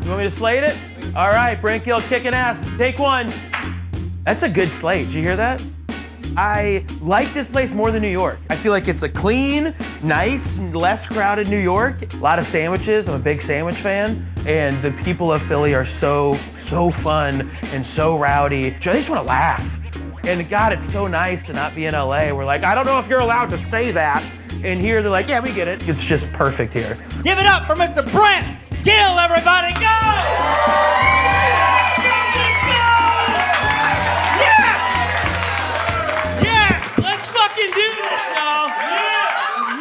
You want me to slate it? All right, Brent Gill kicking ass. Take one. That's a good slate. Did you hear that? I like this place more than New York. I feel like it's a clean, nice, less crowded New York. A lot of sandwiches. I'm a big sandwich fan. And the people of Philly are so fun and so rowdy. I just want to laugh. And God, it's so nice to not be in LA. We're like, I don't know if you're allowed to say that. And here they're like, yeah, we get it. It's just perfect here. Give it up for Mr. Brent Gill, everybody. Go!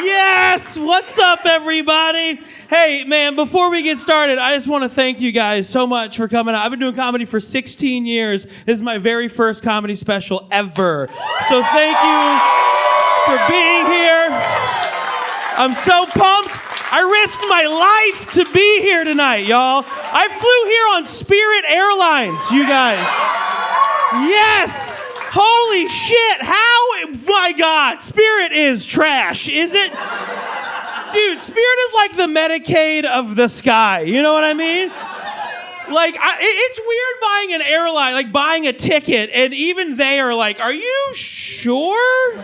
Yes! What's up, everybody? Hey, man, before we get started, I just want to thank you guys so much for coming out. I've been doing comedy for 16 years. This is my very first comedy special ever. So thank you for being here. I'm so pumped. I risked my life to be here tonight, y'all. I flew here on Spirit Airlines, you guys. Yes! Holy shit, how? My God, Spirit is trash, is it? Dude, Spirit is like the Medicaid of the sky, you know what I mean? Like, it's weird buying an airline, like buying a ticket, and even they are like, are you sure?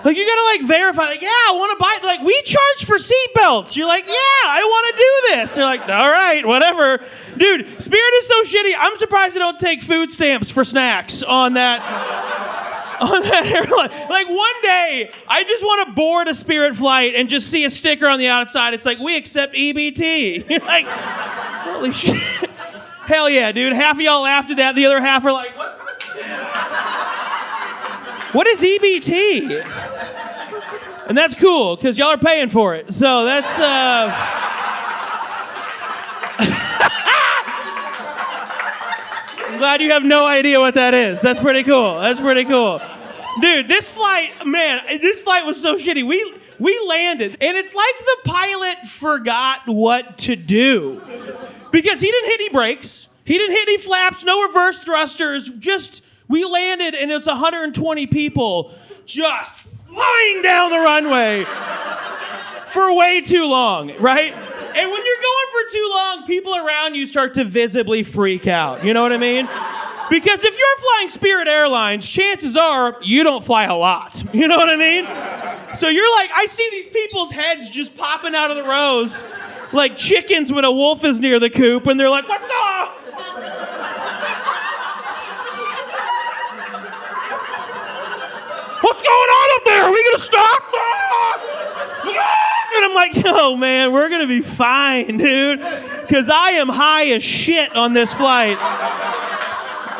Like, you gotta like verify, like, yeah, I wanna buy it. Like, we charge for seatbelts. You're like, yeah, I wanna do this. They're like, all right, whatever. Dude, Spirit is so shitty. I'm surprised they don't take food stamps for snacks on that airline. Like, one day, I just want to board a Spirit flight and just see a sticker on the outside. It's like, we accept EBT. You're like, holy shit. Hell yeah, dude. Half of y'all laughed at that. The other half are like, what? What is EBT? And that's cool, because y'all are paying for it. So that's, I'm glad you have no idea what that is. That's pretty cool. That's pretty cool. Dude, this flight was so shitty. We landed, and it's like the pilot forgot what to do. Because he didn't hit any brakes. He didn't hit any flaps, no reverse thrusters. Just, we landed, and it's 120 people just flying down the runway for way too long, right? And when you're going for too long, people around you start to visibly freak out. You know what I mean? Because if you're flying Spirit Airlines, chances are you don't fly a lot. You know what I mean? So you're like, I see these people's heads just popping out of the rows like chickens when a wolf is near the coop, and they're like, what the? What's going on up there? Are we gonna stop? And I'm like, yo, man, we're gonna be fine, dude. Because I am high as shit on this flight.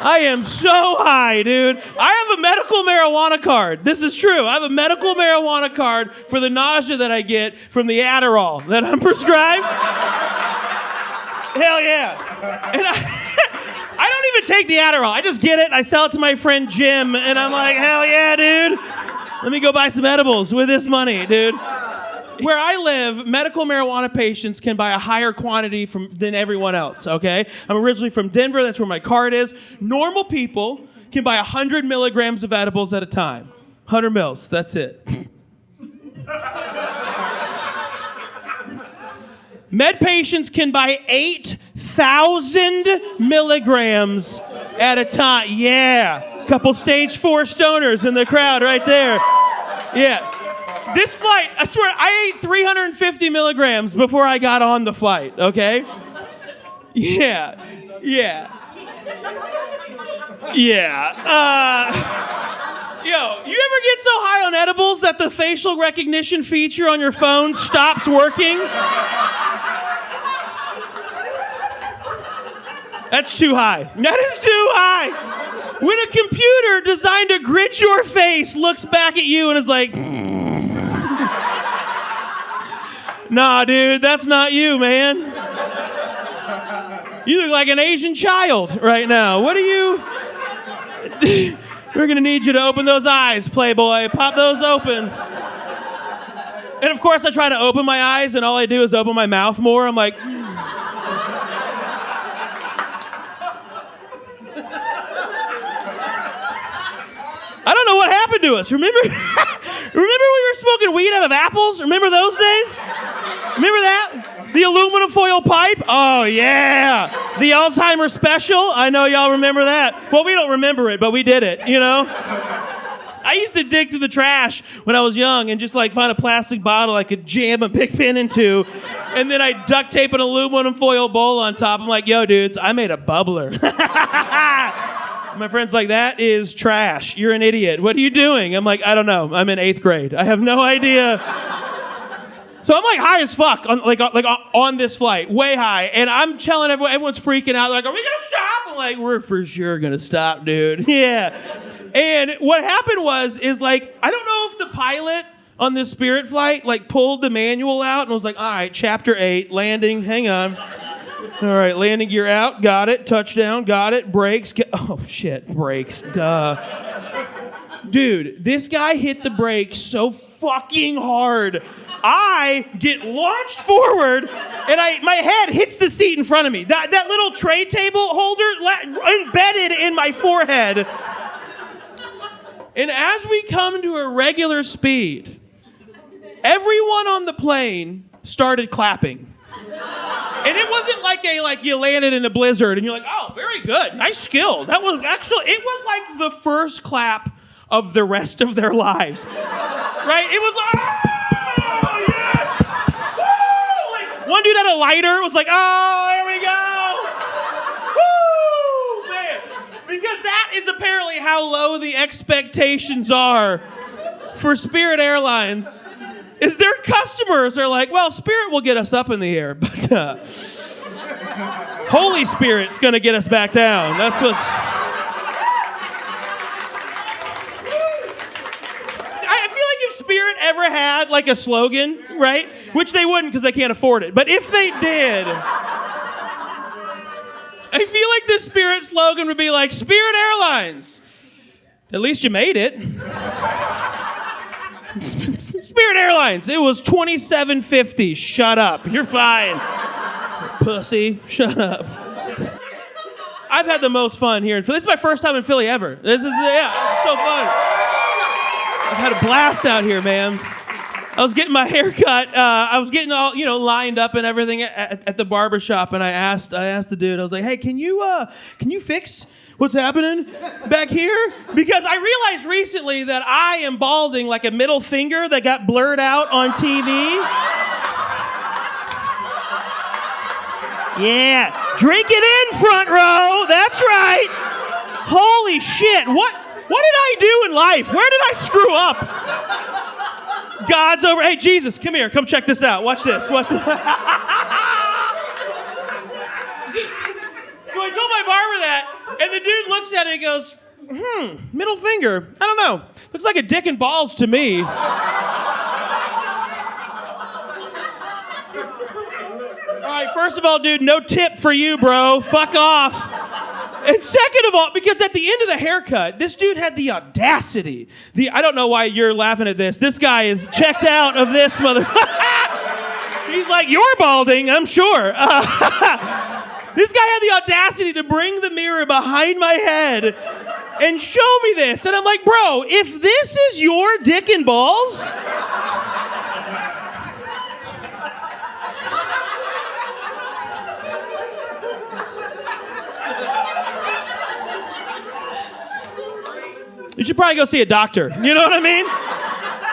I am so high, dude. I have a medical marijuana card. This is true. I have a medical marijuana card for the nausea that I get from the Adderall that I'm prescribed. Hell yeah. And I don't even take the Adderall. I just get it, I sell it to my friend Jim, and I'm like, hell yeah, dude. Let me go buy some edibles with this money, dude. Where I live, medical marijuana patients can buy a higher quantity than everyone else, okay? I'm originally from Denver. That's where my card is. Normal people can buy 100 milligrams of edibles at a time. 100 mils, that's it. Med patients can buy 8,000 milligrams at a time. Yeah. Couple stage 4 stoners in the crowd right there. Yeah. This flight, I swear, I ate 350 milligrams before I got on the flight, okay? Yeah. Yo, you ever get so high on edibles that the facial recognition feature on your phone stops working? That's too high. That is too high. When a computer designed to grid your face looks back at you and is like, nah, dude, that's not you, man. You look like an Asian child right now. What are you? We're gonna need you to open those eyes, Playboy. Pop those open. And of course, I try to open my eyes, and all I do is open my mouth more. I'm like, I don't know what happened to us. Remember we were smoking weed out of apples? Remember those days? Remember that? The aluminum foil pipe? Oh, yeah. The Alzheimer's special? I know y'all remember that. Well, we don't remember it, but we did it, you know? I used to dig through the trash when I was young and just like find a plastic bottle I could jam a big pin into, and then I duct tape an aluminum foil bowl on top. I'm like, yo, dudes, I made a bubbler. My friend's like, that is trash. You're an idiot. What are you doing? I'm like, I don't know. I'm in 8th grade. I have no idea. So I'm like high as fuck on this flight, way high. And I'm telling everyone's freaking out. They're like, are we gonna stop? I'm like, we're for sure gonna stop, dude. Yeah. And what happened is like, I don't know if the pilot on this Spirit flight like pulled the manual out and was like, all right, chapter 8, landing, hang on. All right, landing gear out, got it. Touchdown, got it. Brakes, oh shit, brakes, duh. Dude, this guy hit the brakes so fucking hard. I get launched forward, and my head hits the seat in front of me. That little tray table holder embedded in my forehead. And as we come to a regular speed, everyone on the plane started clapping. And it wasn't like you landed in a blizzard and you're like, oh, very good, nice skill. That was actually, it was like the first clap of the rest of their lives. Right? It was like, oh, yes! Woo! Like, one dude had a lighter, was like, oh, here we go! Woo! Man. Because that is apparently how low the expectations are for Spirit Airlines. Is their customers are like, well, Spirit will get us up in the air, but Holy Spirit's gonna get us back down. That's what's... I feel like if Spirit ever had like a slogan, right? Which they wouldn't because they can't afford it. But if they did, I feel like the Spirit slogan would be like, Spirit Airlines. At least you made it. Spirit Airlines, it was $27.50. Shut up. You're fine. Pussy. Shut up. I've had the most fun here in Philly. This is my first time in Philly ever. This is, yeah, it's so fun. I've had a blast out here, man. I was getting my hair cut. I was getting all, lined up and everything at the barber shop, and I asked the dude, I was like, hey, can you fix what's happening back here? Because I realized recently that I am balding like a middle finger that got blurred out on TV. Yeah, drink it in, front row. That's right. Holy shit. What did I do in life? Where did I screw up? God's over. Hey, Jesus, come here. Come check this out. Watch this. So I told my barber that, and the dude looks at it and goes, middle finger. I don't know. Looks like a dick and balls to me. All right, first of all, dude, no tip for you, bro. Fuck off. And second of all, because at the end of the haircut, this dude had the audacity. I don't know why you're laughing at this. This guy is checked out of this mother. He's like, you're balding, I'm sure. This guy had the audacity to bring the mirror behind my head and show me this. And I'm like, bro, if this is your dick and balls... you should probably go see a doctor. You know what I mean?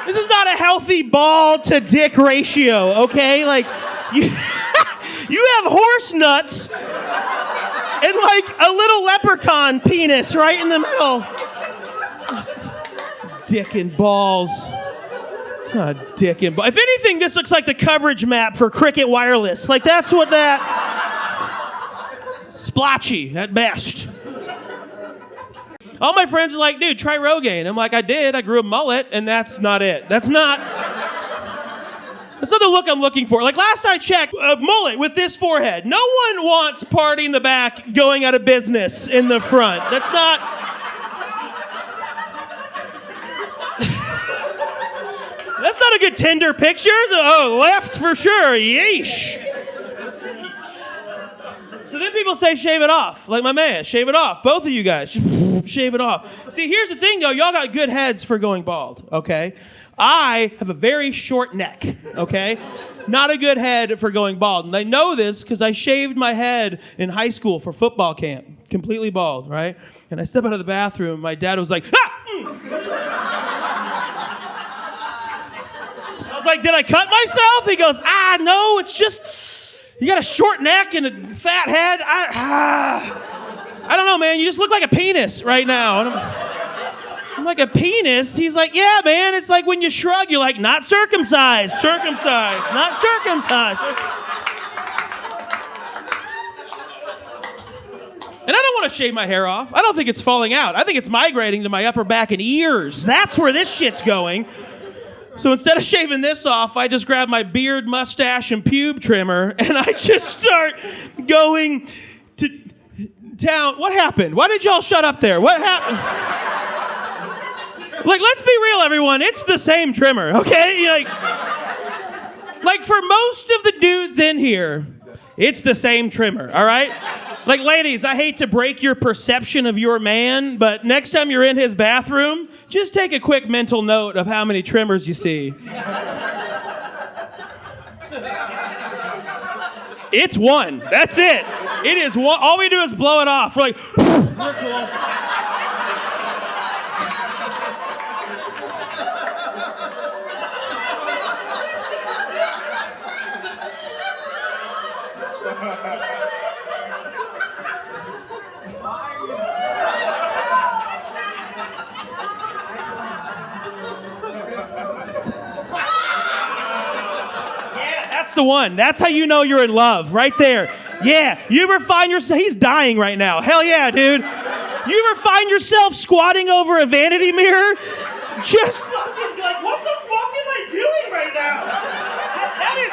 This is not a healthy ball to dick ratio, okay? Like, you have horse nuts and like a little leprechaun penis right in the middle. Dick and balls. Dick and balls. If anything, this looks like the coverage map for Cricket Wireless. Like, that's what that... splotchy at best. All my friends are like, dude, try Rogaine. I'm like, I did. I grew a mullet, and that's not it. That's not the look I'm looking for. Like, last I checked, a mullet with this forehead. No one wants party in the back, going out of business in the front. That's not... That's not a good Tinder picture. Oh, left for sure. Yeesh. So then people say, shave it off. Like my man, shave it off. Both of you guys, shave it off. See, here's the thing, though. Y'all got good heads for going bald, okay? I have a very short neck, okay? Not a good head for going bald. And I know this because I shaved my head in high school for football camp. Completely bald, right? And I step out of the bathroom, my dad was like, ah! I was like, did I cut myself? He goes, no, it's just, you got a short neck and a fat head. I don't know, man, you just look like a penis right now. And I'm like, a penis? He's like, yeah, man, it's like when you shrug, you're like, not circumcised, not circumcised. And I don't want to shave my hair off. I don't think it's falling out. I think it's migrating to my upper back and ears. That's where this shit's going. So instead of shaving this off, I just grab my beard, mustache, and pube trimmer, and I just start going to town. What happened? Why did y'all shut up there? What happened? Like, let's be real, everyone. It's the same trimmer, okay? Like for most of the dudes in here, it's the same trimmer, all right? Like, ladies, I hate to break your perception of your man, but next time you're in his bathroom, just take a quick mental note of how many trimmers you see. It's one. That's it. It is one. All we do is blow it off. We're like, we're cool. The one. That's how you know you're in love, right there. Yeah, you ever find yourself, he's dying right now. Hell yeah, dude. You ever find yourself squatting over a vanity mirror? Just fucking like, what the fuck am I doing right now?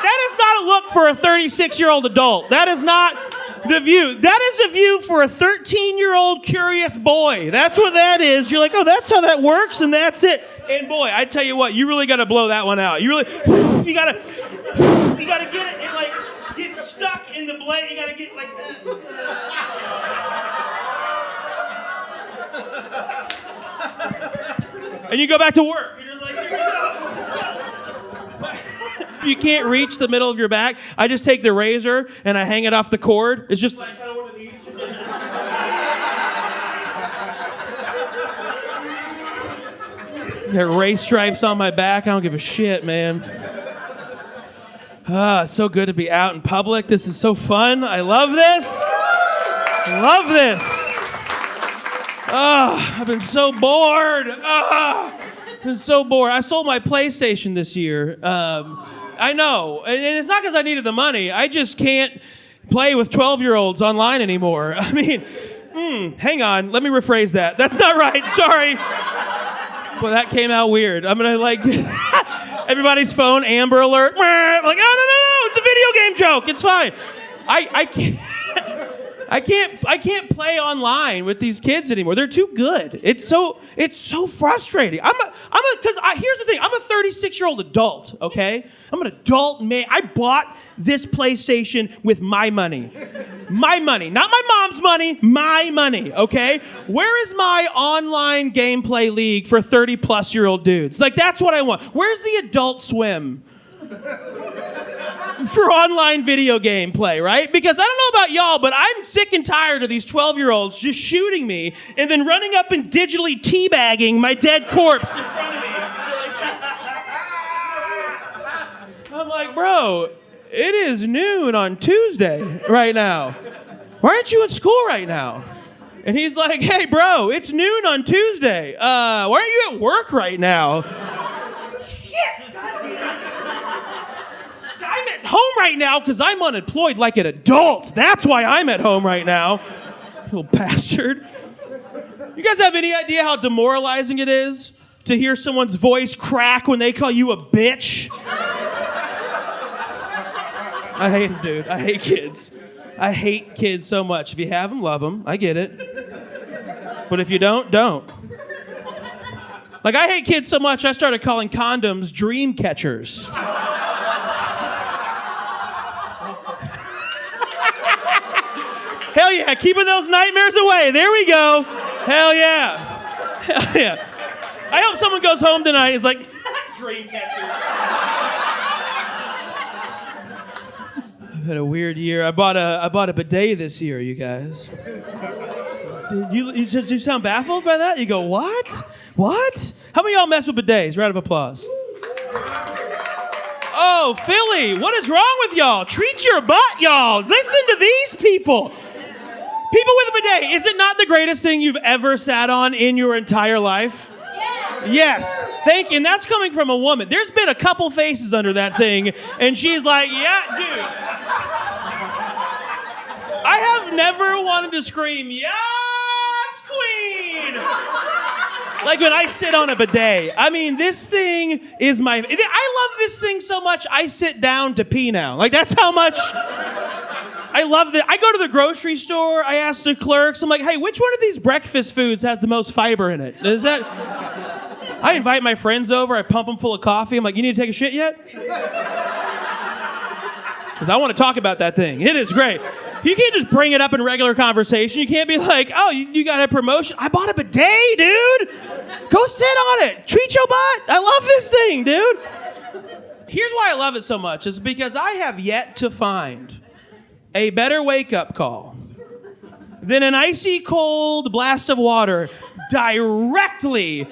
That is not a look for a 36-year-old adult. That is not the view. That is a view for a 13-year-old curious boy. That's what that is. You're like, oh, that's how that works, and that's it. And boy, I tell you what, you really got to blow that one out. You got to get it and like get stuck in the blade. You got to get like that. And you go back to work. You're just like, if you can't reach the middle of your back, I just take the razor and I hang it off the cord. It's just like kind of one of these. Got race stripes on my back. I don't give a shit, man. It's so good to be out in public. This is so fun. I love this. I've been so bored. I sold my PlayStation this year. I know. And it's not because I needed the money. I just can't play with 12-year-olds online anymore. I mean, hang on. Let me rephrase that. That's not right. Sorry. Well, that came out weird. I'm going to like... Everybody's phone, Amber Alert. Like, oh, no, it's a video game joke. It's fine. I can't play online with these kids anymore. They're too good. It's so frustrating. Here's the thing. I'm a 36-year-old adult, okay? I'm an adult man. I bought this PlayStation with my money. My money. Not my mom's money, my money, okay? Where is my online gameplay league for 30-plus-year-old dudes? Like, that's what I want. Where's the Adult Swim for online video game play, right? Because I don't know about y'all, but I'm sick and tired of these 12-year-olds just shooting me and then running up and digitally teabagging my dead corpse in front of me. I'm like, bro, it is noon on Tuesday right now. Why aren't you in school right now? And he's like, hey, bro, it's noon on Tuesday. Why aren't you at work right now? Shit! Goddamn. I'm at home right now because I'm unemployed like an adult. That's why I'm at home right now. Little bastard. You guys have any idea how demoralizing it is to hear someone's voice crack when they call you a bitch? I hate them, dude. I hate kids. I hate kids so much. If you have them, love them. I get it. But if you don't. Like, I hate kids so much, I started calling condoms dream catchers. Hell yeah, keeping those nightmares away. There we go. Hell yeah. Hell yeah. I hope someone goes home tonight and is like, Dream catchers. I've had a weird year. I bought a bidet this year, you guys. Did you sound baffled by that? You go, what? What? How many of y'all mess with bidets? Round of applause. Oh, Philly, what is wrong with y'all? Treat your butt, y'all. Listen to these people. People with a bidet, is it not the greatest thing you've ever sat on in your entire life? Yes. Thank you. And that's coming from a woman. There's been a couple faces under that thing, and she's like, yeah, dude. I have never wanted to scream, yes, queen. Like when I sit on a bidet. I mean, this thing is I love this thing so much, I sit down to pee now. Like, that's how much I love it. I go to the grocery store, I ask the clerks, I'm like, hey, which one of these breakfast foods has the most fiber in it? I invite my friends over, I pump them full of coffee. I'm like, you need to take a shit yet? Because I want to talk about that thing. It is great. You can't just bring it up in regular conversation. You can't be like, oh, you got a promotion. I bought a bidet, dude. Go sit on it. Treat your butt. I love this thing, dude. Here's why I love it so much. Is because I have yet to find a better wake-up call than an icy cold blast of water directly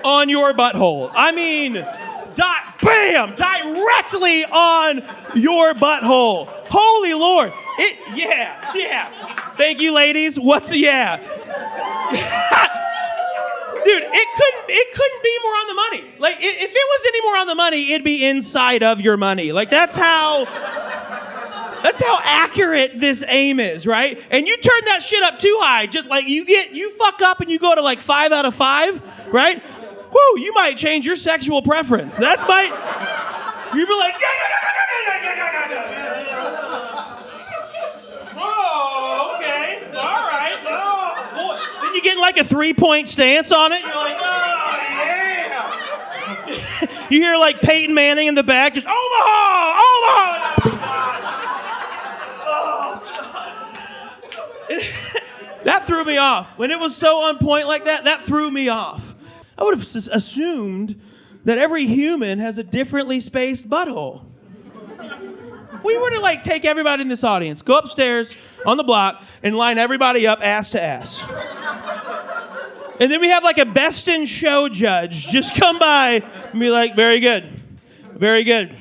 on your butthole. I mean, bam, directly on your butthole. Holy Lord. Yeah. Thank you, ladies. Yeah. Dude, it couldn't be more on the money. Like, if it was any more on the money, it'd be inside of your money. Like, that's how accurate this aim is, right? And you turn that shit up too high, just like you fuck up and you go to like 5 out of 5, right? Whoo, you might change your sexual preference. You'd be like, oh, okay, all right. Oh. Then you get like a 3-point stance on it. You're like, oh, yeah. You hear like Peyton Manning in the back, just Omaha. That threw me off. When it was so on point like that, that threw me off. I would have assumed that every human has a differently spaced butthole. We were to like take everybody in this audience, go upstairs on the block, and line everybody up ass to ass. And then we have like a best in show judge just come by and be like, very good. Very good.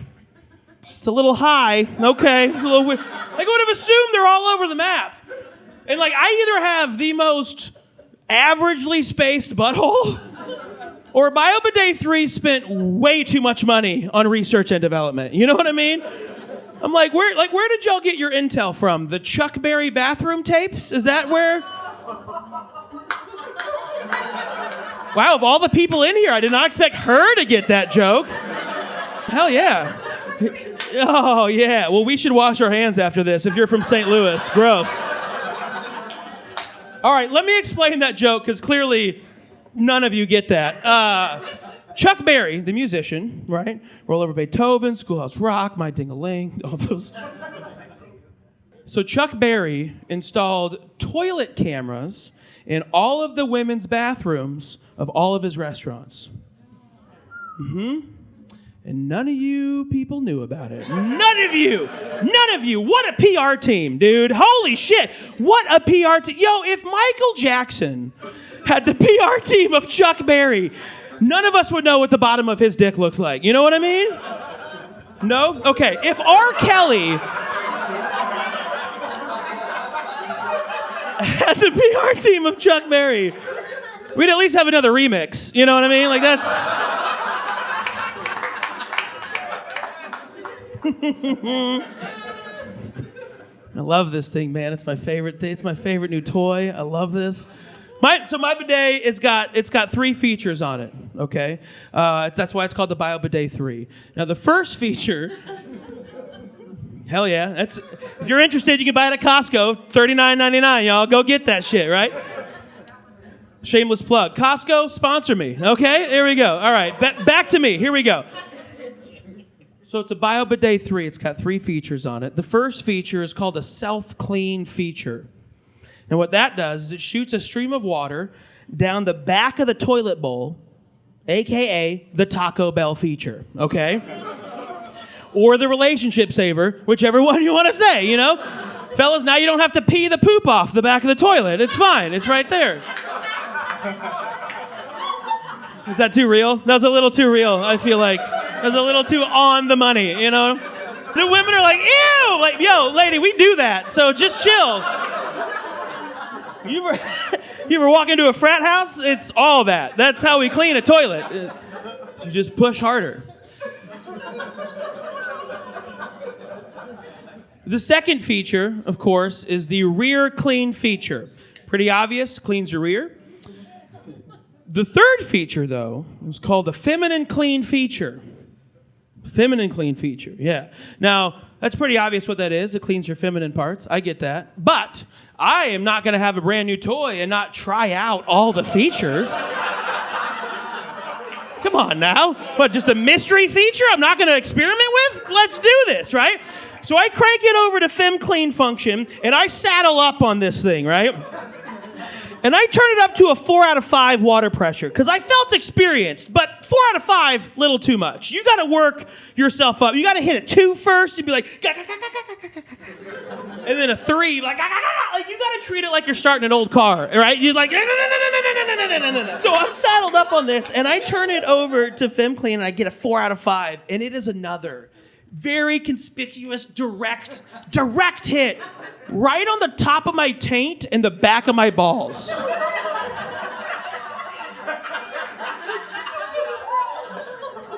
It's a little high. Okay. It's a little weird. Like, I would have assumed they're all over the map. And like, I either have the most averagely spaced butthole, or BioBidet 3 spent way too much money on research and development. You know what I mean? I'm like, where did y'all get your intel from? The Chuck Berry bathroom tapes? Is that where? Wow, of all the people in here, I did not expect her to get that joke. Hell yeah. Oh yeah, well we should wash our hands after this if you're from St. Louis. Gross. All right, let me explain that joke, because clearly none of you get that. Chuck Berry, the musician, right? Roll Over Beethoven, Schoolhouse Rock, My Ding-a-Ling, all those. So Chuck Berry installed toilet cameras in all of the women's bathrooms of all of his restaurants. And none of you people knew about it. None of you. What a PR team, dude. Holy shit. What a PR team. Yo, if Michael Jackson had the PR team of Chuck Berry, none of us would know what the bottom of his dick looks like. You know what I mean? No? Okay. If R. Kelly had the PR team of Chuck Berry, we'd at least have another remix. You know what I mean? Like, that's... I love this thing, man. It's my favorite thing. It's my favorite new toy. I love this. My bidet, it's got 3 features on it, okay? That's why it's called the BioBidet 3. Now, the first feature, hell yeah. If you're interested, you can buy it at Costco. $39.99, y'all. Go get that shit, right? Shameless plug. Costco, sponsor me, okay? Here we go. All right, back to me. Here we go. So it's a BioBidet 3. It's got 3 features on it. The first feature is called a self-clean feature. And what that does is it shoots a stream of water down the back of the toilet bowl AKA the Taco Bell feature, okay? Or the relationship saver, whichever one you want to say, you know? Fellas, now you don't have to pee the poop off the back of the toilet. It's fine. It's right there. Is that too real? That was a little too real, I feel like. That was a little too on the money, you know? The women are like, ew! Like, yo, lady, we do that, so just chill. You ever walk into a frat house? It's all that. That's how we clean a toilet. You just push harder. The second feature, of course, is the rear clean feature. Pretty obvious, cleans your rear. The third feature, though, is called the feminine clean feature. Feminine clean feature, yeah. Now, that's pretty obvious what that is. It cleans your feminine parts. I get that. But I am not going to have a brand new toy and not try out all the features. Come on now. What, just a mystery feature I'm not going to experiment with? Let's do this, right? So I crank it over to Fem Clean function, and I saddle up on this thing, right? And I turn it up to a 4 out of 5 water pressure, because I felt experienced, but 4 out of 5, little too much. You got to work yourself up. You got to hit a 2 first and be like, and then a 3, like you got to treat it like you're starting an old car, right? You're like, no. So I'm saddled up on this, and I turn it over to Fem Clean, and I get a 4 out of 5, and it is another very conspicuous, direct hit right on the top of my taint and the back of my balls.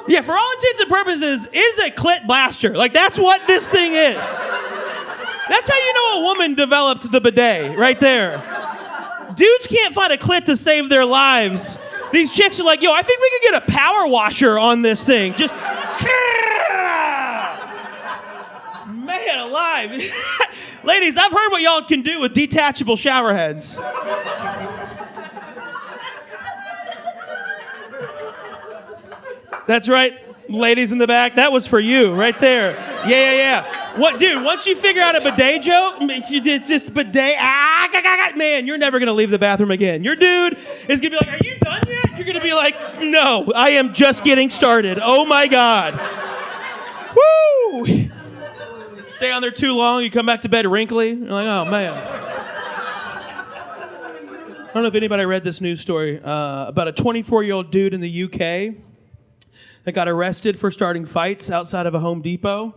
Yeah, for all intents and purposes, is a clit blaster. Like, that's what this thing is. That's how you know a woman developed the bidet, right there. Dudes can't find a clit to save their lives. These chicks are like, yo, I think we could get a power washer on this thing. Just... Man alive. Ladies, I've heard what y'all can do with detachable shower heads. That's right, ladies in the back. That was for you, right there. Yeah. What, dude, once you figure out a bidet joke, it's just bidet, man, you're never going to leave the bathroom again. Your dude is going to be like, are you done yet? You're going to be like, no, I am just getting started. Oh, my God. Woo! Stay on there too long, you come back to bed wrinkly. You're like, oh, man. I don't know if anybody read this news story about a 24-year-old dude in the UK that got arrested for starting fights outside of a Home Depot,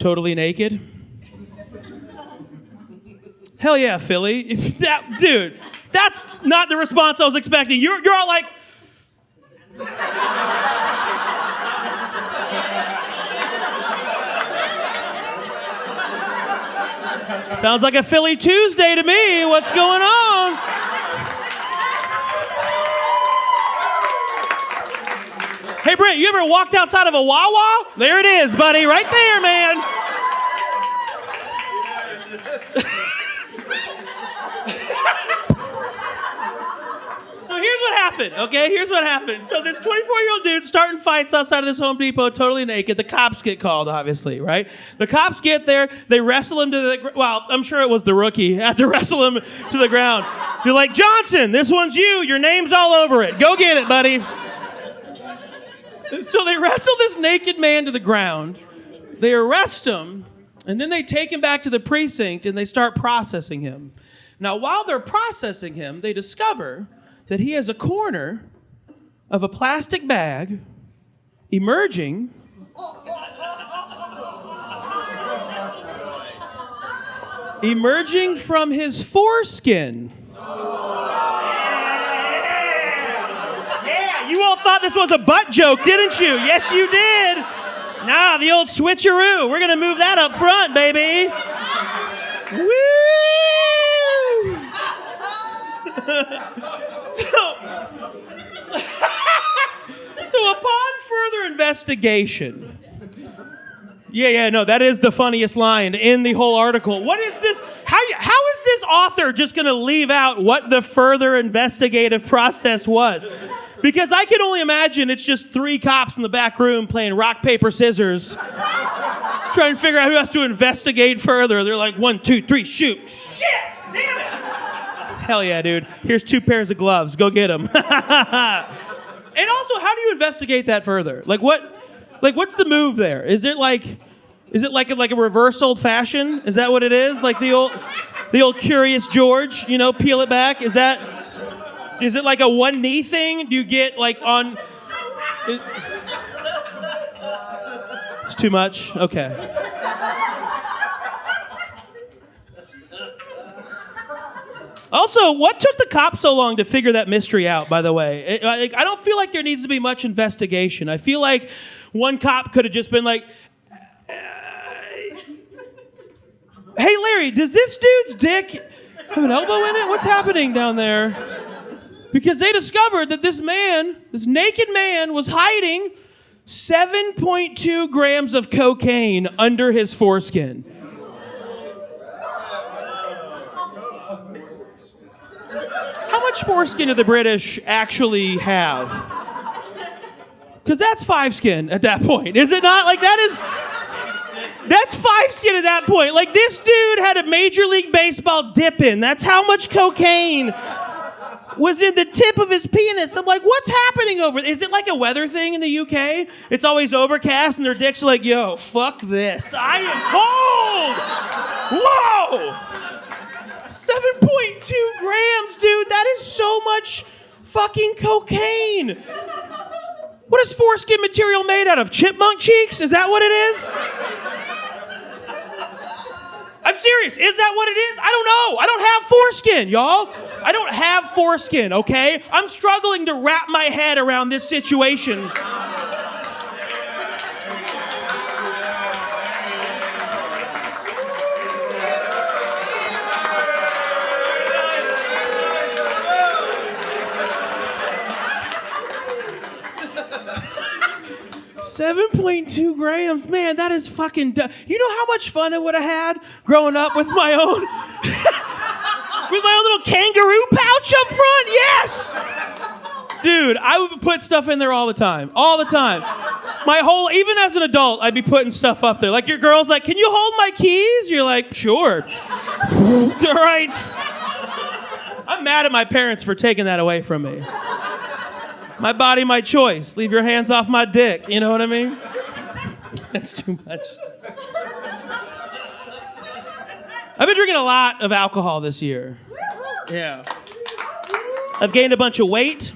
totally naked. Hell yeah, Philly. Dude, that's not the response I was expecting. You're all like... Sounds like a Philly Tuesday to me. What's going on? Hey, Brent, you ever walked outside of a Wawa? There it is, buddy. Right there, man. So here's what happened, okay? Here's what happened. So this 24-year-old dude starting fights outside of this Home Depot, totally naked. The cops get called, obviously, right? The cops get there. They wrestle him to the... Well, I'm sure it was the rookie. Had to wrestle him to the ground. You're like, Johnson, this one's you. Your name's all over it. Go get it, buddy. So they wrestle this naked man to the ground. They arrest him, and then they take him back to the precinct, and they start processing him. Now, while they're processing him, they discover that he has a corner of a plastic bag emerging from his foreskin. Yeah, you all thought this was a butt joke, didn't you? Yes, you did. Nah, the old switcheroo. We're gonna move that up front, baby. Woo! So upon further investigation, no, that is the funniest line in the whole article. What is this? How is this author just going to leave out what the further investigative process was? Because I can only imagine it's just 3 cops in the back room playing rock, paper, scissors, trying to figure out who has to investigate further. They're like, 1, 2, 3, shoot. Shit! Damn it! Hell yeah, dude. Here's 2 pairs of gloves. Go get them. And also, how do you investigate that further? What's the move there? Is it like a reverse old fashioned? Is that what it is? Like the old Curious George, peel it back? Is it like a one knee thing? Do you get like on... It's too much? Okay. Also, what took the cops so long to figure that mystery out, by the way? I don't feel like there needs to be much investigation. I feel like one cop could have just been like, hey, Larry, does this dude's dick have an elbow in it? What's happening down there? Because they discovered that this naked man, was hiding 7.2 grams of cocaine under his foreskin. How much foreskin do the British actually have? Because that's 5 skin at that point, is it not? Like that's 5 skin at that point. Like this dude had a Major League Baseball dip in. That's how much cocaine was in the tip of his penis. I'm like, what's happening over there? Is it like a weather thing in the UK? It's always overcast and their dicks are like, yo, fuck this. I am cold. Whoa. 7.2 grams, dude. That is so much fucking cocaine. What is foreskin material made out of? Chipmunk cheeks? Is that what it is? I'm serious. Is that what it is? I don't know. I don't have foreskin, y'all. I don't have foreskin, okay? I'm struggling to wrap my head around this situation. 7.2 grams, man, that is fucking dumb. You know how much fun I would have had growing up with my own, with my own little kangaroo pouch up front? Yes! Dude, I would put stuff in there all the time. All the time. Even as an adult, I'd be putting stuff up there. Like your girl's like, can you hold my keys? You're like, sure. All right. I'm mad at my parents for taking that away from me. My body, my choice. Leave your hands off my dick. You know what I mean? That's too much. I've been drinking a lot of alcohol this year. Yeah. I've gained a bunch of weight.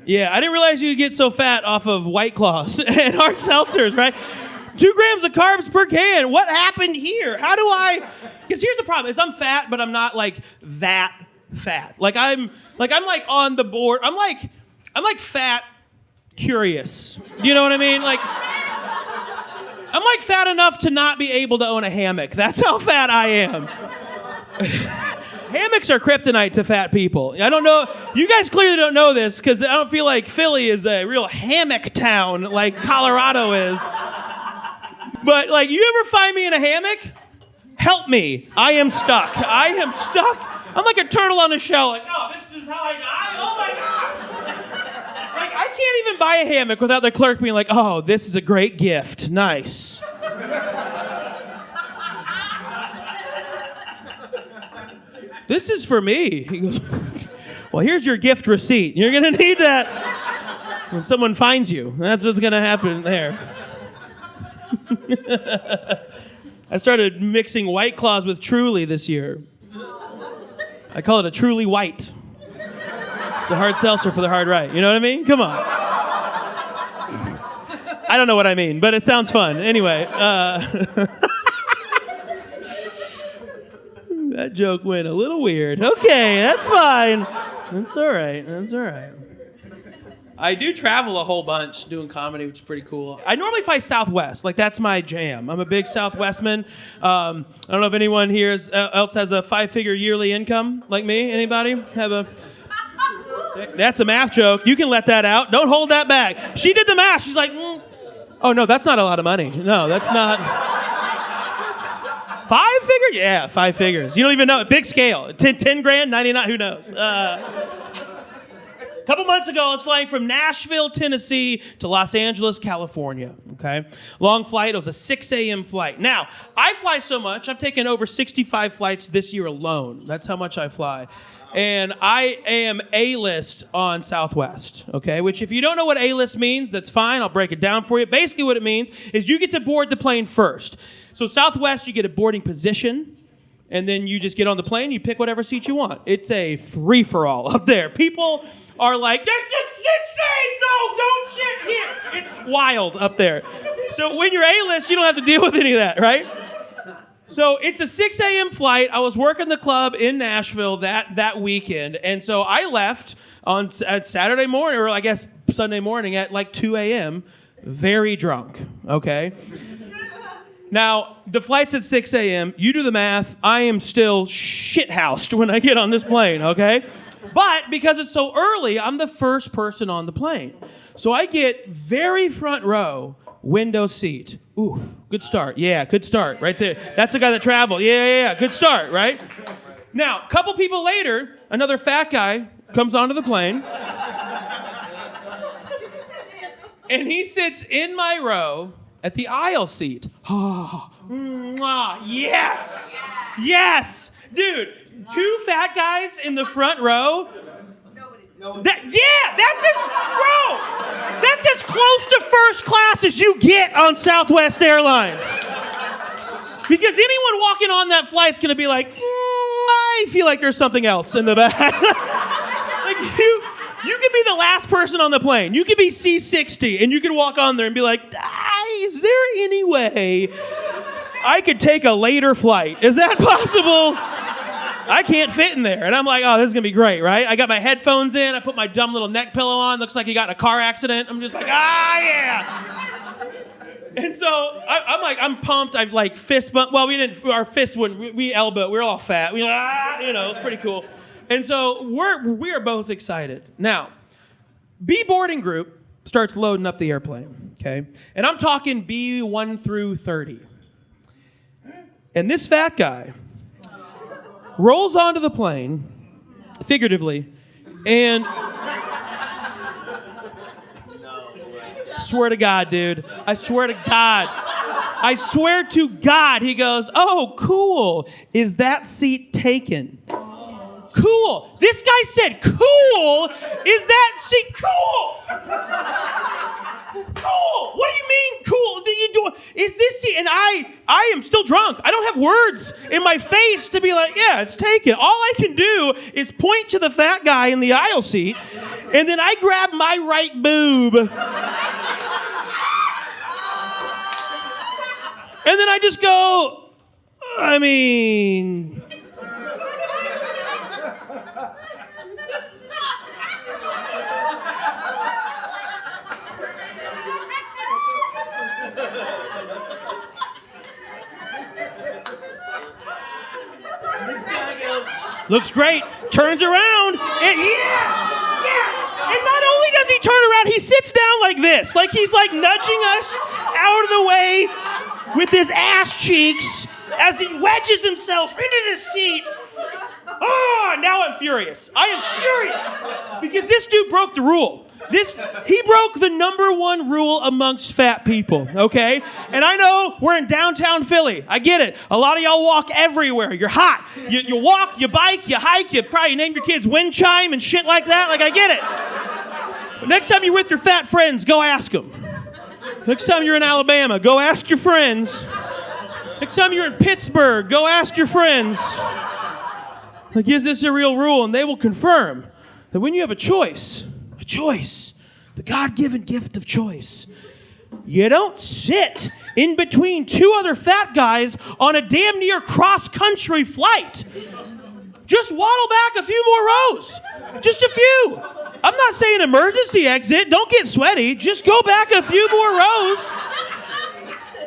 Yeah, I didn't realize you could get so fat off of White Claws and hard seltzers, right? 2 grams of carbs per can. What happened here? How do I... Because here's the problem, is I'm fat, but I'm not like that fat. I'm on the board. I'm like fat curious. You know what I mean? Like, I'm like fat enough to not be able to own a hammock. That's how fat I am. Hammocks are kryptonite to fat people. I don't know. You guys clearly don't know this because I don't feel like Philly is a real hammock town like Colorado is. But like, you ever find me in a hammock? Help me. I am stuck. I'm like a turtle on a shell. Like, oh, this is how I die? Oh my God. Like, I can't even buy a hammock without the clerk being like, oh, this is a great gift. Nice. This is for me. He goes, well, here's your gift receipt. You're going to need that when someone finds you. That's what's going to happen there. I started mixing White Claws with Truly this year. I call it a Truly White. It's a hard seltzer for the hard right. You know what I mean? Come on. I don't know what I mean, but it sounds fun. Anyway. That joke went a little weird. Okay, that's fine. That's all right. I do travel a whole bunch doing comedy, which is pretty cool. I normally fly Southwest. Like, that's my jam. I'm a big Southwestman. I don't know if anyone here else has a 5-figure yearly income like me. Anybody have a... That's a math joke. You can let that out. Don't hold that back. She did the math. She's like, oh, no, that's not a lot of money. No, that's not... 5 figures? Yeah, 5 figures. You don't even know. Big scale. 10 grand, 99, who knows? couple months ago, I was flying from Nashville, Tennessee to Los Angeles, California, okay? Long flight. It was a 6 a.m. flight. Now, I fly so much, I've taken over 65 flights this year alone. That's how much I fly. And I am A-list on Southwest, okay? Which, if you don't know what A-list means, that's fine. I'll break it down for you. Basically, what it means is you get to board the plane first. So Southwest, you get a boarding position, and then you just get on the plane, you pick whatever seat you want. It's a free-for-all up there. People are like, that's just insane! No, don't sit here! It's wild up there. So when you're A-list, you don't have to deal with any of that, right? So it's a 6 a.m. flight. I was working the club in Nashville that weekend, and so I left at Saturday morning, or I guess Sunday morning at like 2 a.m., very drunk, okay? Now, the flight's at 6 a.m. You do the math. I am still shithoused when I get on this plane, okay? But because it's so early, I'm the first person on the plane. So I get very front row, window seat. Ooh, good start. Yeah, good start right there. That's the guy that traveled. Yeah, good start, right? Now, a couple people later, another fat guy comes onto the plane. And he sits in my row at the aisle seat. Oh, yes! Yes! Dude, two fat guys in the front row. That's as close to first class as you get on Southwest Airlines. Because anyone walking on that flight's gonna be like, I feel like there's something else in the back. Like you could be the last person on the plane. You could be C60 and you could walk on there and be like, is there any way I could take a later flight? Is that possible? I can't fit in there. And I'm like, oh, this is going to be great, right? I got my headphones in. I put my dumb little neck pillow on. Looks like he got in a car accident. I'm just like, yeah. And so I'm pumped. I've like fist bump. Well, our fists wouldn't, we elbow. We were all fat. It's pretty cool. And so we are both excited. Now, B boarding group starts loading up the airplane, okay? And I'm talking B1 through 30. And this fat guy rolls onto the plane, figuratively, and swear to God, dude. I swear to God, he goes, oh, cool. Is that seat taken? Cool. This guy said, cool? Is that seat cool? Cool. What do you mean cool? Is this seat? And I am still drunk. I don't have words in my face to be like, yeah, it's taken. All I can do is point to the fat guy in the aisle seat, and then I grab my right boob. And then I just go, I mean... Looks great, turns around, and yes! And not only does he turn around, he sits down like this, like he's like nudging us out of the way with his ass cheeks as he wedges himself into the seat. Oh, now I'm furious. I am furious because this dude broke the rule. He broke the number one rule amongst fat people, okay? And I know we're in downtown Philly. I get it. A lot of y'all walk everywhere. You're hot. You walk, you bike, you hike, you probably name your kids wind chime and shit like that. Like, I get it. But next time you're with your fat friends, go ask them. Next time you're in Alabama, go ask your friends. Next time you're in Pittsburgh, go ask your friends. Like, is this a real rule? And they will confirm that when you have a choice, the God-given gift of choice, you don't sit in between two other fat guys on a damn near cross-country flight. Just waddle back a few more rows. Just a few. I'm not saying emergency exit. Don't get sweaty. Just go back a few more rows.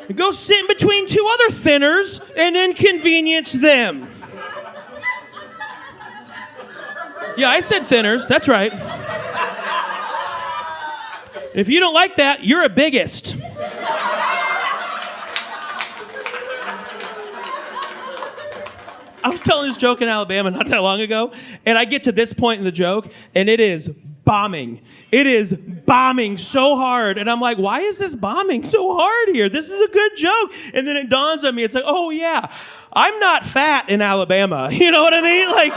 And go sit in between two other thinners and inconvenience them. Yeah, I said thinners. That's right. If you don't like that, you're a biggest. I was telling this joke in Alabama not that long ago, and I get to this point in the joke, and it is bombing. It is bombing so hard. And I'm like, why is this bombing so hard here? This is a good joke. And then it dawns on me, it's like, oh yeah, I'm not fat in Alabama. You know what I mean? Like,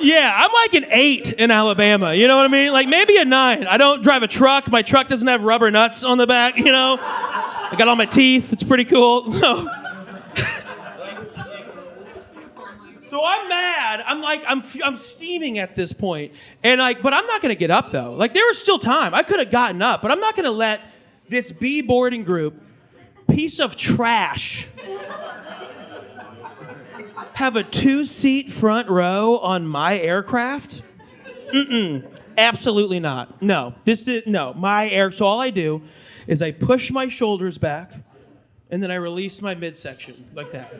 yeah, I'm like an 8 in Alabama. You know what I mean? Like maybe a 9. I don't drive a truck. My truck doesn't have rubber nuts on the back, you know? I got all my teeth. It's pretty cool. So I'm mad. I'm like, I'm steaming at this point. And like, but I'm not going to get up though. Like there was still time. I could have gotten up, but I'm not going to let this B boarding group piece of trash have a 2-seat front row on my aircraft? Absolutely not. No, so all I do is I push my shoulders back and then I release my midsection like that.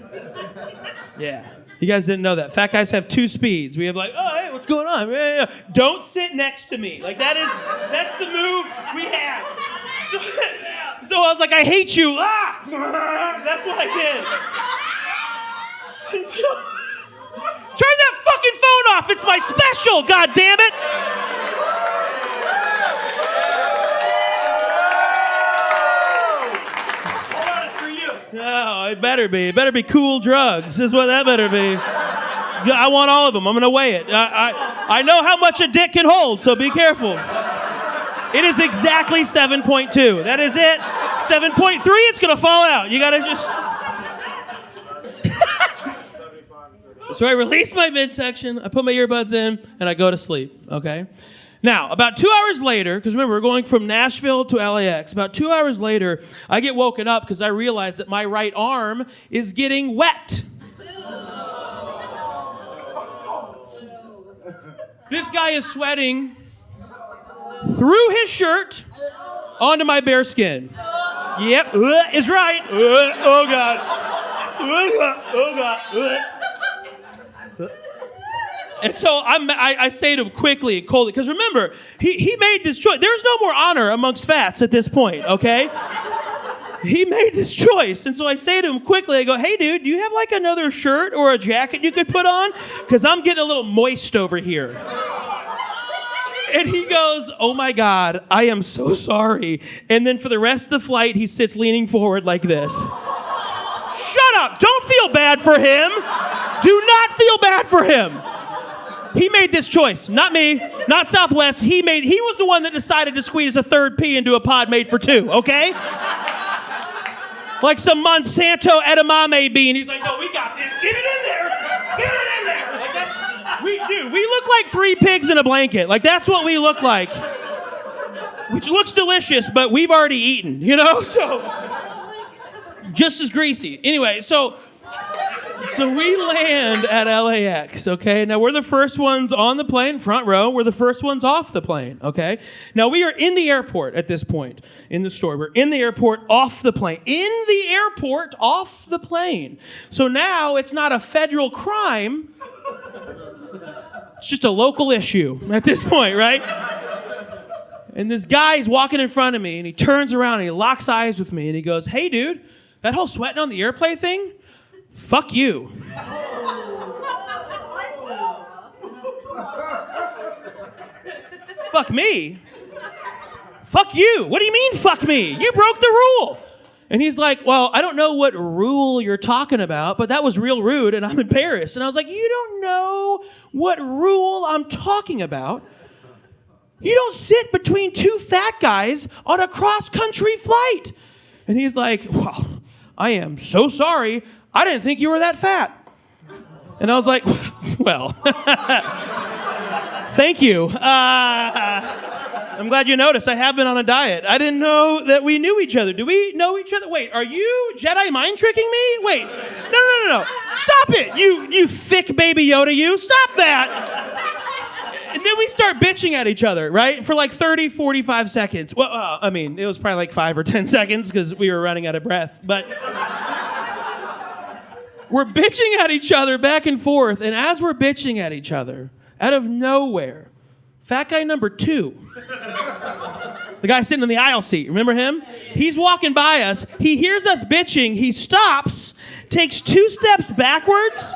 Yeah. You guys didn't know that. Fat guys have 2 speeds. We have like, oh, hey, what's going on? Yeah. Don't sit next to me. Like that's the move we have. So I was like, I hate you. Ah! That's what I did. So, turn that fucking phone off. It's my special, God damn it. No, it better be. It better be cool drugs, is what that better be. I want all of them. I'm going to weigh it. I know how much a dick can hold, so be careful. It is exactly 7.2. That is it. 7.3, it's going to fall out. You got to just... So I release my midsection, I put my earbuds in, and I go to sleep, okay? Now, about 2 hours later, because remember, we're going from Nashville to LAX. About 2 hours later, I get woken up because I realize that my right arm is getting wet. This guy is sweating through his shirt onto my bare skin. Yep, is right. Oh, God. Oh, God. And so I say to him quickly and coldly, because remember, he made this choice. There's no more honor amongst fats at this point, okay? He made this choice. And so I say to him quickly, I go, hey, dude, do you have like another shirt or a jacket you could put on? Because I'm getting a little moist over here. And he goes, oh my God, I am so sorry. And then for the rest of the flight, he sits leaning forward like this. Shut up. Don't feel bad for him. Do not feel bad for him. He made this choice, not me, not Southwest. He was the one that decided to squeeze a third pea into a pod made for 2, okay? Like some Monsanto edamame bean. He's like, no, we got this. Get it in there. Get it in there. Like we look like 3 pigs in a blanket. Like that's what we look like. Which looks delicious, but we've already eaten, you know? So, just as greasy. Anyway, So we land at LAX, okay? Now, we're the first ones on the plane, front row. We're the first ones off the plane, okay? Now, we are in the airport at this point in the story. We're in the airport, off the plane. In the airport, off the plane. So now it's not a federal crime. It's just a local issue at this point, right? And this guy's walking in front of me, and he turns around, and he locks eyes with me, and he goes, hey, dude, that whole sweating on the airplane thing? Fuck you. Fuck me? Fuck you. What do you mean, fuck me? You broke the rule. And he's like, well, I don't know what rule you're talking about, but that was real rude, and I'm embarrassed. And I was like, you don't know what rule I'm talking about? You don't sit between 2 fat guys on a cross-country flight. And he's like, well, I am so sorry. I didn't think you were that fat. And I was like, well, thank you. I'm glad you noticed. I have been on a diet. I didn't know that we knew each other. Do we know each other? Wait, are you Jedi mind tricking me? Wait, no. Stop it, you thick baby Yoda, you. Stop that. And then we start bitching at each other, right? For like 30, 45 seconds. Well, I mean, it was probably like 5 or 10 seconds because we were running out of breath. But we're bitching at each other back and forth. And as we're bitching at each other, out of nowhere, fat guy number 2, the guy sitting in the aisle seat, remember him? He's walking by us. He hears us bitching. He stops, takes 2 steps backwards.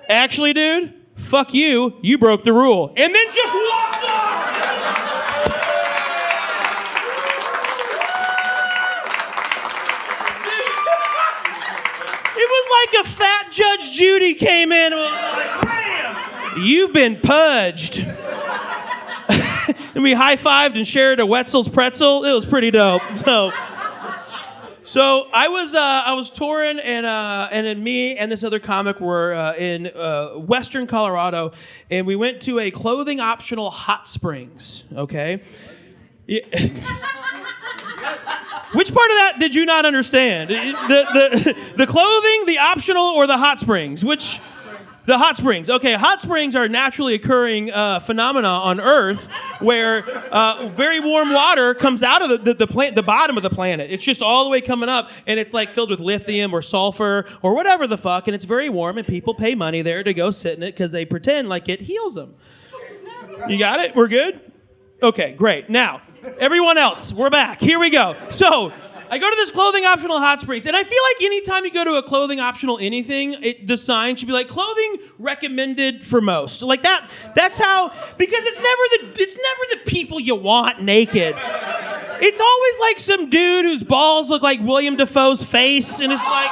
Actually, dude, fuck you. You broke the rule. And then just walks off. like a fat Judge Judy came in and was like, bam, you've been purged. And we high-fived and shared a Wetzel's pretzel. It was pretty dope. So I was touring, and then me and this other comic were in Western Colorado, and we went to a clothing optional hot springs. Okay. Yeah. Which part of that did you not understand? The clothing, the optional, or the hot springs? Which? The hot springs. Okay, hot springs are a naturally occurring phenomena on Earth where very warm water comes out of the bottom of the planet. It's just all the way coming up, and it's like filled with lithium or sulfur or whatever the fuck, and it's very warm, and people pay money there to go sit in it because they pretend like it heals them. You got it? We're good? Okay, great. Now, everyone else, we're back. Here we go. So, I go to this clothing optional hot springs, and I feel like anytime you go to a clothing optional anything, the sign should be like clothing recommended for most. Like that's how, because it's never the people you want naked. It's always like some dude whose balls look like William Dafoe's face, and it's like,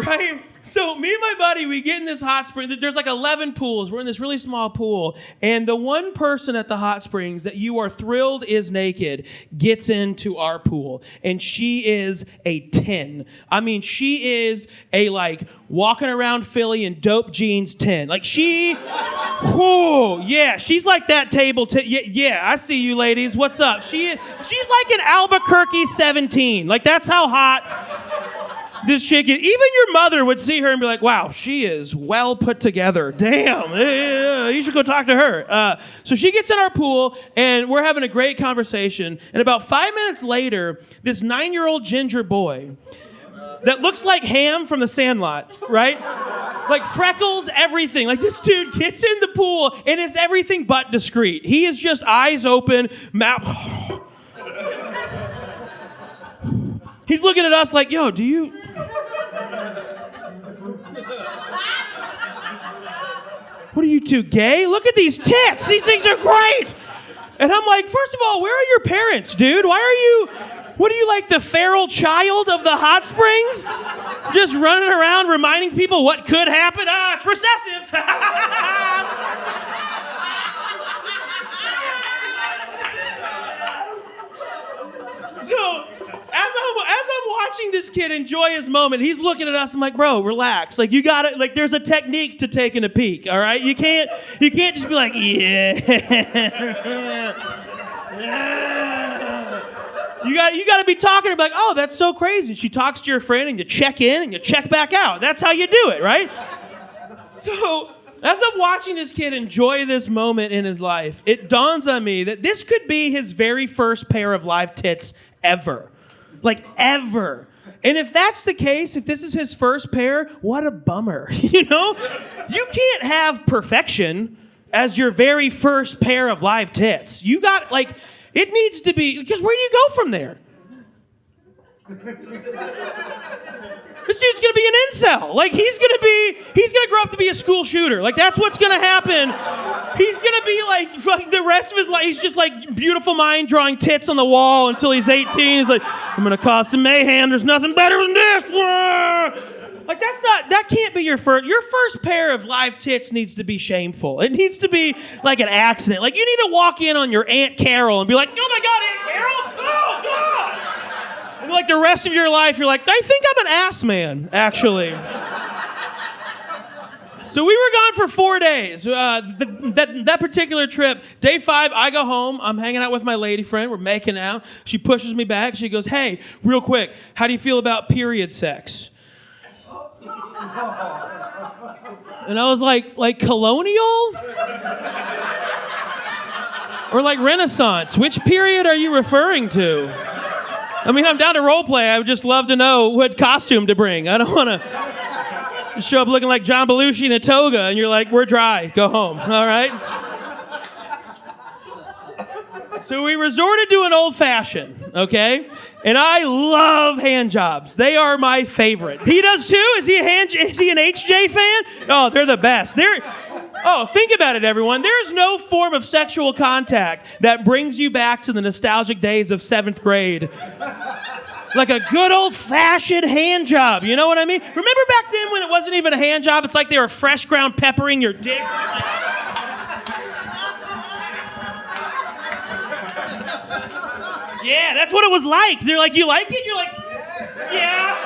right? So me and my buddy, we get in this hot spring. There's like 11 pools. We're in this really small pool. And the one person at the hot springs that you are thrilled is naked gets into our pool. And she is a 10. I mean, she is a like walking around Philly in dope jeans 10. Like she, whoa, yeah, she's like that table. Yeah, I see you ladies. What's up? She's like an Albuquerque 17. Like that's how hot this chick is. Even your mother would see her and be like, wow, she is well put together. Damn, you should go talk to her. So she gets in our pool, and we're having a great conversation. And about 5 minutes later, this 9-year-old ginger boy that looks like Ham from The Sandlot, right? Like freckles, everything. Like this dude gets in the pool and is everything but discreet. He is just eyes open, mouth. He's looking at us like, yo, do you... What are you two, gay? Look at these tits. These things are great. And I'm like, first of all, where are your parents, dude? What are you like, the feral child of the hot springs? Just running around reminding people what could happen? It's recessive. So, as I'm watching this kid enjoy his moment, he's looking at us. I'm like, bro, relax. Like, you gotta, like, there's a technique to taking a peek, all right? You can't just be like, yeah. You gotta be talking to her like, oh, that's so crazy. She talks to your friend and you check in and you check back out. That's how you do it, right? So, as I'm watching this kid enjoy this moment in his life, it dawns on me that this could be his very first pair of live tits ever. Like, ever. And if that's the case, if this is his first pair, what a bummer, you know? You can't have perfection as your very first pair of live tits. You got, like, it needs to be, because where do you go from there? This dude's gonna be an incel. Like, he's gonna grow up to be a school shooter. Like, that's what's gonna happen. He's gonna be like the rest of his life, he's just like beautiful mind drawing tits on the wall until he's 18. He's like, I'm gonna cause some mayhem. There's nothing better than this. Like, that can't be your first pair of live tits needs to be shameful. It needs to be like an accident. Like, you need to walk in on your Aunt Carol and be like, oh my God, Aunt Carol? Oh God! And like the rest of your life, you're like, I think I'm an ass man, actually. So we were gone for 4 days. That particular trip, day 5, I go home. I'm hanging out with my lady friend. We're making out. She pushes me back. She goes, hey, real quick, how do you feel about period sex? And I was like colonial? Or like Renaissance? Which period are you referring to? I mean, I'm down to role play. I would just love to know what costume to bring. I don't want to show up looking like John Belushi in a toga and you're like, we're dry, go home, all right? So we resorted to an old-fashioned, okay? And I love hand jobs. They are my favorite. He does too? Is he an HJ fan? Oh, they're the best. Think about it, everyone. There's no form of sexual contact that brings you back to the nostalgic days of 7th grade Like a good old-fashioned hand job, you know what I mean? Remember back then when it wasn't even a hand job? It's like they were fresh ground peppering your dick. Yeah, that's what it was like. They're like, you like it? You're like, yeah.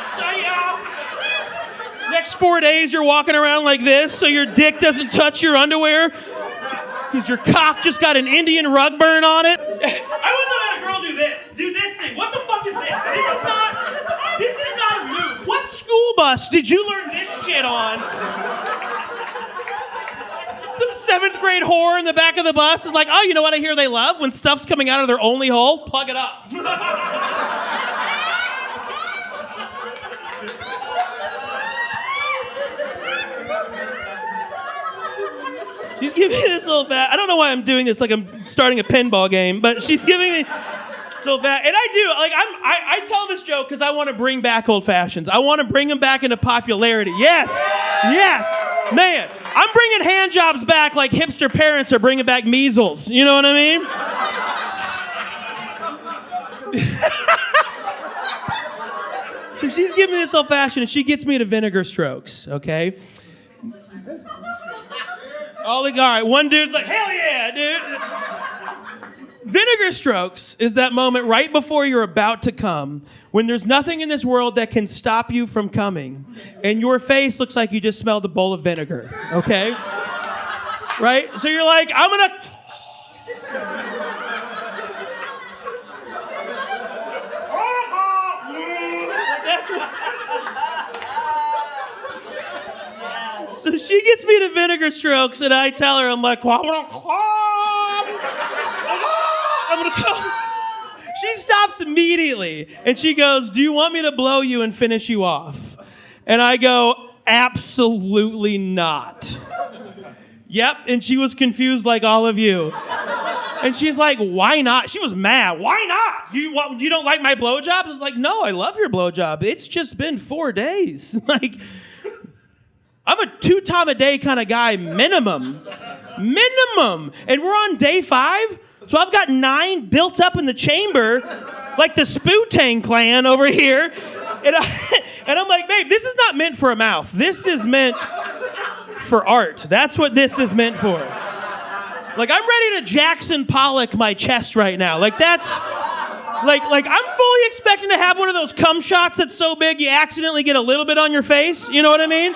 Next 4 days, you're walking around like this so your dick doesn't touch your underwear because your cock just got an Indian rug burn on it. I once had a girl do this thing. What the fuck is this? This is not a move. What school bus did you learn this shit on? Some 7th grade whore in the back of the bus is like, oh, you know what I hear they love? When stuff's coming out of their only hole, plug it up. She's giving me this little fat. I don't know why I'm doing this like I'm starting a pinball game, but she's giving me so fat. And I do, like, I tell this joke because I want to bring back old fashions. I want to bring them back into popularity. Yes, man. I'm bringing hand jobs back like hipster parents are bringing back measles. You know what I mean? So she's giving me this old fashioned and she gets me to vinegar strokes, okay? All right, one dude's like, hell yeah, dude. Vinegar strokes is that moment right before you're about to come, when there's nothing in this world that can stop you from coming, and your face looks like you just smelled a bowl of vinegar, okay? Right? So you're like, I'm gonna... So she gets me to vinegar strokes, and I tell her, I'm like, I'm gonna come. She stops immediately, and she goes, do you want me to blow you and finish you off? And I go, absolutely not. Yep, and she was confused like all of you. And she's like, why not? She was mad. Why not? You don't like my blowjobs? I was like, no, I love your blowjob. It's just been 4 days. Like, I'm a 2-time a day kind of guy, minimum. And we're on day 5, so I've got 9 built up in the chamber, like the Spootang clan over here. And I'm like, babe, this is not meant for a mouth. This is meant for art. That's what this is meant for. Like, I'm ready to Jackson Pollock my chest right now. Like, that's... Like I'm fully expecting to have one of those cum shots that's so big you accidentally get a little bit on your face. You know what I mean?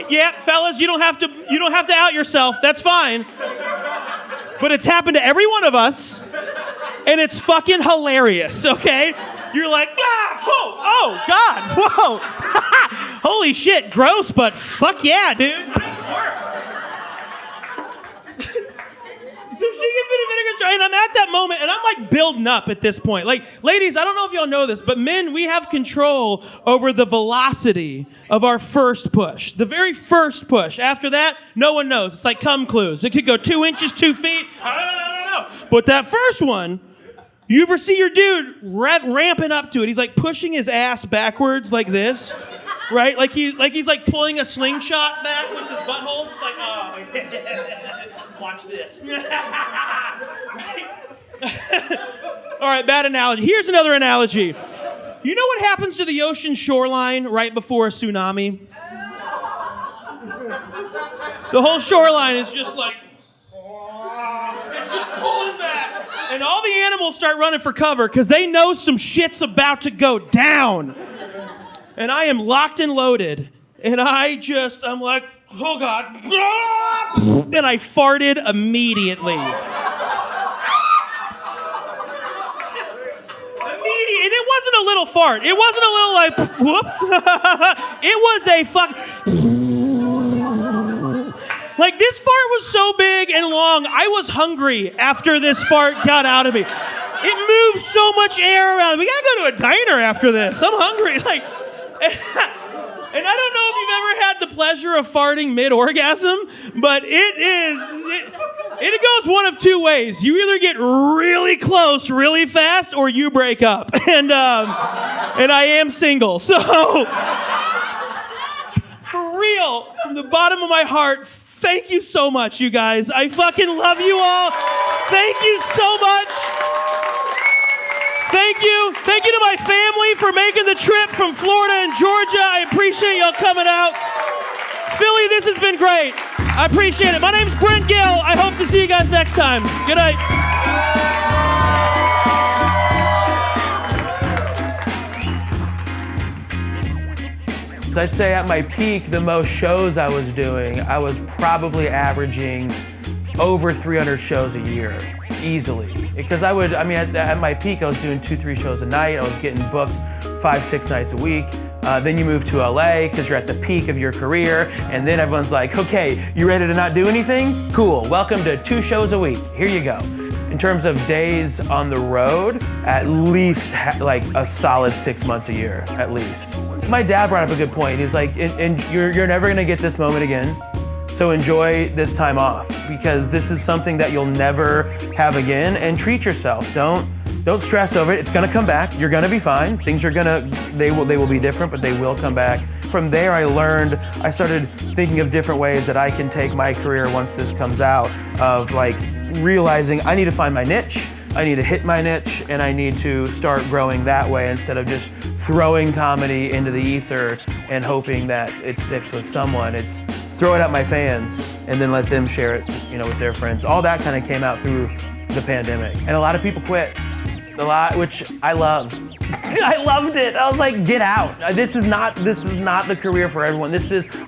Yeah, fellas, you don't have to out yourself. That's fine. But it's happened to every one of us, and it's fucking hilarious, okay? You're like, oh, God, whoa. Holy shit, gross, but fuck yeah, dude. Nice work. So she gives me the vinegar strokes, and I'm at that moment, and I'm like building up at this point. Like, ladies, I don't know if y'all know this, but men, we have control over the velocity of our first push. The very first push. After that, no one knows. It's like cum clues. It could go 2 inches, 2 feet. I don't know. But that first one, you ever see your dude ramping up to it? He's like pushing his ass backwards like this, right? Like he's like pulling a slingshot back with his butthole. Just like, oh, yeah. Watch this. All right, bad analogy. Here's another analogy. You know what happens to the ocean shoreline right before a tsunami? The whole shoreline is just like, it's just pulling back. And all the animals start running for cover because they know some shit's about to go down. And I am locked and loaded. And I'm like, oh God. And I farted immediately. And it wasn't a little fart. It wasn't a little like, whoops. It was a fuck. Like, this fart was so big and long, I was hungry after this fart got out of me. It moved so much air around. We gotta go to a diner after this. I'm hungry. Like, and I don't know if you've ever had the pleasure of farting mid-orgasm, but it goes one of 2 ways. You either get really close really fast or you break up. And I am single. So, for real, from the bottom of my heart, thank you so much, you guys. I fucking love you all. Thank you so much. Thank you. Thank you to my family for making the trip from Florida and Georgia. I appreciate y'all coming out. Philly, this has been great. I appreciate it. My name's Brent Gill. I hope to see you guys next time. Good night. I'd say at my peak, the most shows I was doing, I was probably averaging over 300 shows a year, easily. Because at my peak, I was doing 2-3 shows a night. I was getting booked 5-6 nights a week. Then you move to LA because you're at the peak of your career, and then everyone's like, okay, you ready to not do anything? Cool, welcome to 2 shows a week. Here you go. In terms of days on the road, at least like a solid 6 months a year, at least. My dad brought up a good point. He's like, and you're never gonna get this moment again, so enjoy this time off, because this is something that you'll never have again, and treat yourself. Don't stress over it. It's gonna come back. You're gonna be fine. Things are they will be different, but they will come back. From there, I started thinking of different ways that I can take my career once this comes out, of like realizing I need to find my niche, I need to hit my niche, and I need to start growing that way instead of just throwing comedy into the ether and hoping that it sticks with someone. It's throw it at my fans and then let them share it, with their friends. All that kind of came out through the pandemic. And a lot of people quit. Which I loved. I loved it. I was like, get out. This is not the career for everyone.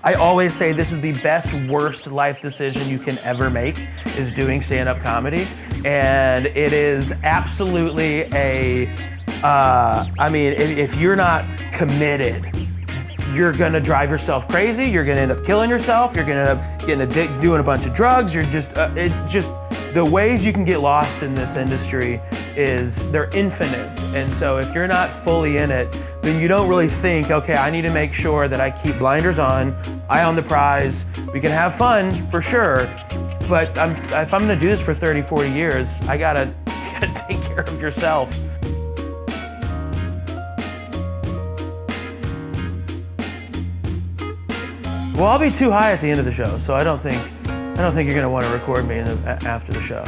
I always say this is the best, worst life decision you can ever make, is doing stand-up comedy. And it is absolutely if you're not committed, you're gonna drive yourself crazy. You're gonna end up killing yourself. You're gonna end up getting addicted, doing a bunch of drugs. You're just, the ways you can get lost in this industry they're infinite. And so if you're not fully in it, then you don't really think, okay, I need to make sure that I keep blinders on, eye on the prize. We can have fun for sure, but if I'm gonna do this for 30, 40 years, you gotta take care of yourself. Well, I'll be too high at the end of the show, so I don't think you're gonna want to record me after the show.